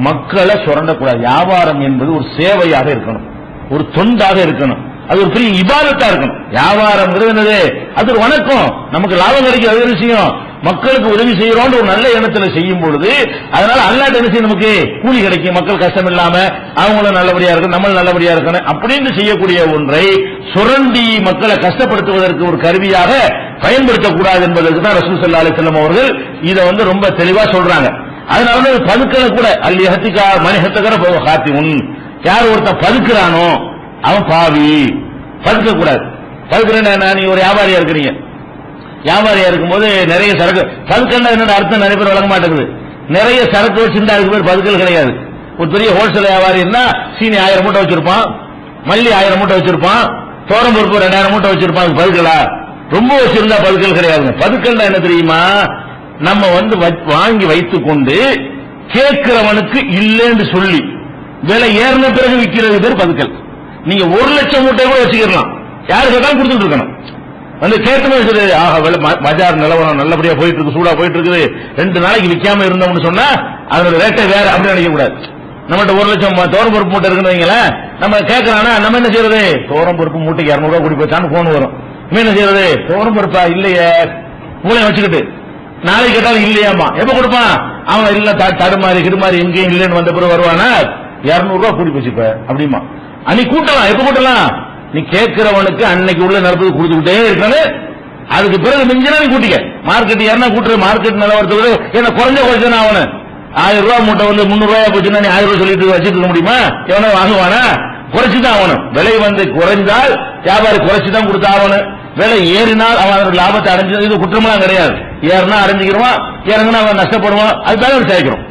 மக்களை சுரண்டக்கூடாது. வியாபாரம் என்பது ஒரு சேவையாக இருக்கணும், ஒரு தொண்டாக இருக்கணும், அது ஒரு பெரிய இபாதத்தா இருக்கணும். வியாபாரம் என்னது? அது ஒரு வணக்கம், நமக்கு லாபம் கிடைக்கும், அது ஒரு விஷயம். மக்களுக்கு உதவி செய்யறோம் ஒரு நல்ல எண்ணத்துல செய்யும் பொழுது அதனால அல்லாஹ் என்ன செய்யும், நமக்கு கூலி கிடைக்கும். மக்கள் கஷ்டம் இல்லாம அவங்களும் நல்லபடியா இருக்கணும், நம்மளும் நல்லபடியா இருக்கணும் அப்படின்னு செய்யக்கூடிய ஒன்றை சுரண்டி மக்களை கஷ்டப்படுத்துவதற்கு ஒரு கருவியாக பயன்படுத்தக்கூடாது என்பதற்கு தான் ரசூல் ஸல்லல்லாஹு அலைஹி வஸல்லம் அவர்கள் இதை ரொம்ப தெளிவா சொல்றாங்க. அதனால பதுக்கல கூட அல்லி ஹத்திகா மணிஹத்தகர ஹாத்திமுன், யார் ஒருத்தன் பதுக்குறானோ அவன் பாவி. பதுக்க கூடாது. பதுக்குறேன்னா நீ ஒரு வியாபாரியா இருக்கிறீங்க, வியாபாரியா இருக்கும்போது நிறைய சரக்கு, பதுக்கன்னா என்னோட அர்த்தம் நிறைய பேர் வழங்க மாட்டேங்குது. நிறைய சரக்கு வச்சிருந்தா அதுக்கு பேர் பதுக்கல் கிடையாது. ஒரு பெரிய ஹோல்சேல் வியாபாரின்னா சீனி 1000 மூட்டை வச்சிருப்பான், மல்லி 1000 மூட்டை வச்சிருப்பான், தோரம் பருப்பு 2000 மூட்டை வச்சிருப்பான். அது பதுக்கலா? ரொம்ப வச்சிருந்தா பதுக்கல் கிடையாதுங்க. பதுக்கல்னா என்ன தெரியுமா? நம்ம வாங்கி வைத்துக் கொண்டு கேட்கிறவனுக்கு இல்லைன்னு சொல்லி விலை ஏறின பிறகு விற்கிறது பேர் பதுக்கல். நீங்க 1,00,000 மூட்டை கூட வச்சுக்கலாம், யாரு கேட்டாலும் கொடுத்துட்டு இருக்கணும். கேட்கணும், பஜார் நிலவரம் நல்லபடியா போயிட்டு இருக்கு, சூடா போயிட்டு இருக்குது, 2 நாளைக்கு விற்காம இருந்தோம்னு சொன்னா அதோட ரேட்டை வேற அப்படின்னு நினைக்க கூடாது. நம்மகிட்ட 1,00,000 தோரம் பருப்பு மூட்டை இருக்குன்னு வைங்களேன், நம்ம கேட்கறானா நம்ம என்ன செய்யறது? தோரம் பருப்பு மூட்டைக்கு 200 ரூபாய் கூடி போச்சான்னு போன் வரும். என்ன செய்யறது? தோரம் பருப்பா இல்லையே, மூளை வச்சுக்கிட்டு நாளைக்கு கேட்டாலும் இல்லையாமா, எப்ப கொடுப்பான் அவன்? இல்ல தடுமாறி கிடுமாறி எங்கேயும் இல்லைன்னு வந்த பிறகு வருவானா 200 ரூபாய் கூடி போச்சுப்ப அப்படிமா. அன்னைக்கு கூட்டலாம், எப்ப கூட்டலாம்? நீ கேட்கிறவனுக்கு அன்னைக்கு உள்ள நடப்பது கொடுத்துக்கிட்டே இருக்கணும். அதுக்கு பிறகு மிஞ்சினா நீ கூட்டிக்க. மார்க்கெட் யாருன்னா கூட்டுற மார்க்கெட் நிலவரத்துக்கு என்ன குறைஞ்ச அவனு 1000 ரூபாய் மூட்டை 300 ரூபாய் போச்சுன்னா நீ 1000 ரூபாய் சொல்லிட்டு வச்சுட்டு இருக்க முடியுமா? எவனோ வாங்குவானா? குறைச்சுதான் ஆகணும். விலை குறைந்தால் வியாபாரி குறைச்சுதான் கொடுத்தாகணும். விலை ஏறினால் அவன் லாபத்தை அடைஞ்சது, இது குற்றமெல்லாம் கிடையாது. ஏறினா அடைஞ்சிக்கிறோம், இறங்கினா அவன் நஷ்டப்படுவான். அது பேலன்ஸ் சேர்க்கிறோம்.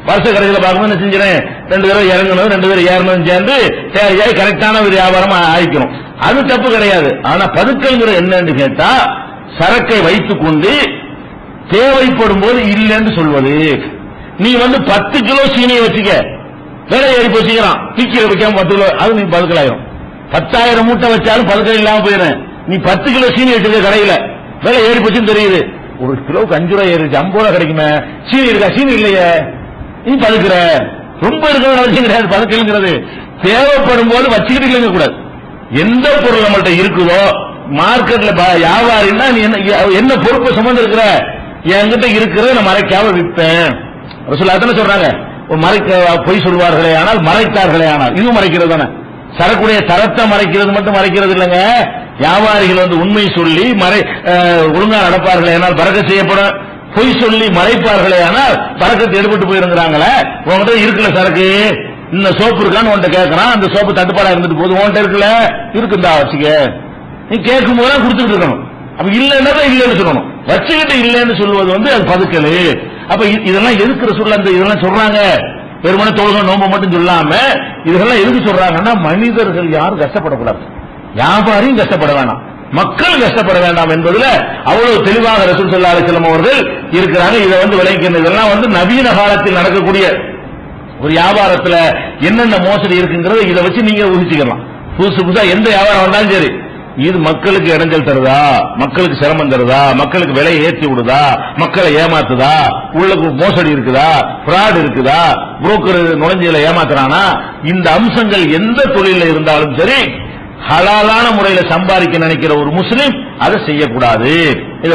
வருஷ கடைசியில் பார்க்கும்போது என்ன செஞ்சிடறேன், 2 பேரும் இறங்கணும் 2 பேரும் ஏறணும் சேர்ந்து தேவையாய் கரெக்டான ஒரு வியாபாரம் ஆயிக்கணும். அது தப்பு கிடையாது. ஆனா பதுக்கல்ங்கிற என்னன்னு கேட்டா சரக்கை வைத்துக் கொண்டு தேவைப்படும் போது இல்லைன்னு சொல்வது. நீ 10 கிலோ சீனியை வச்சுக்க, விலை ஏறி போச்சுக்கிறான், தீக்கிற வைக்காம 10 கிலோ, அது நீ பதுக்கலாயிரும். 10,000 மூட்டை வச்சாலும் பதுக்கல் இல்லாம போயிடும். நீ 10 கிலோ சீனி வச்சிருக்க கடையில, விலை ஏறி போச்சுன்னு தெரியுது, 1 கிலோவுக்கு 5 ரூபாய் ஏறிச்சு, 50 ரூபாய் கிடைக்குமே, சீனி இருக்கா? சீனி இல்லையே, நீ பதுக்குற. ரொம்ப இருக்கிற அவசியம் கிடையாது. பதுக்கல்ங்கிறது தேவைப்படும் போது வச்சுக்கிட்டு இல்லைங்க கூடாது. எந்த பொருள் நம்மள்ட்ட இருக்குதோ மார்க்கெட்ல வியாபாரின்னா நீ என்ன பொறுப்பை சுமந்து இருக்கிற, என்கிட்ட இருக்கிறத நான் மறைக்காம விற்பேன். ரசூலுல்லாஹ் தான சொல்றாங்க, பொய் சொல்வார்களே ஆனால் மறைத்தார்களே ஆனால், இதுவும் மறைக்கிறது தானே. சரக்குடைய தரத்தை மறைக்கிறது மட்டும் மறைக்கிறது இல்லைங்க. வியாபாரிகள் உண்மை சொல்லி ஒழுங்கா நடப்பார்களே ஆனால் பறக்கத் செய்யப்படும். பொய் சொல்லி மறைப்பார்களே ஆனால் பறக்கத்து எடுபட்டு போயிருங்கிறாங்களே. உங்ககிட்ட இருக்குல்ல சரக்கு, இந்த சோப்பு இருக்கான்னு உன்கிட்ட கேட்கறான், அந்த சோப்பு தட்டுப்பாடா இருந்துட்டு போது, உன்கிட்ட இருக்குல்ல, இருக்குந்தா வச்சுக்க. நீ கேட்கும் போது கொடுத்துட்டு இருக்கணும். அப்ப இல்லைன்னா இல்லைன்னு சொல்லணும். வச்சுக்கிட்டு இல்லைன்னு சொல்வது அது பதுக்கல். அப்ப இதெல்லாம் எதுக்கு ரசூலுல்லாஹ் இதெல்லாம் சொல்றாங்க? வெறுமனே தொழுகை நோன்பு மட்டும் சொல்லாம இதெல்லாம் எதுக்கு சொல்றாங்கன்னா மனிதர்கள் யாரும் கஷ்டப்படக்கூடாது, வியாபாரியும் கஷ்டப்பட வேண்டாம், மக்கள் கஷ்டப்பட வேண்டாம் என்பதுல அவ்வளவு தெளிவாக ரசூல் ஸல்லல்லாஹு அலைஹி வஸல்லம் அவர்கள் இருக்கிறாங்க. இதை விளக்கின இதெல்லாம் நவீன காலத்தில் நடக்கக்கூடிய ஒரு வியாபாரத்துல என்னென்ன மோசடி இருக்குங்கிறத இதை வச்சு நீங்க ஊகிச்சுக்கலாம். புதுசா எந்த வியாபாரம் வந்தாலும் சரி, இது மக்களுக்கு இடைஞ்சல் தருதா, மக்களுக்கு சிரமம் தருதா, மக்களுக்கு விலையை ஏற்றி விடுதா, மக்களை ஏமாத்துதா, உள்ளுக்கு மோசடி இருக்குதா, பிராட் இருக்குதா, புரோக்கர் நுழைஞ்சில ஏமாத்துறானா, இந்த அம்சங்கள் எந்த தொழில இருந்தாலும் சரி ஹலாலான முறையில் சம்பாதிக்க நினைக்கிற ஒரு முஸ்லிம் அதை செய்யக்கூடாது. இதை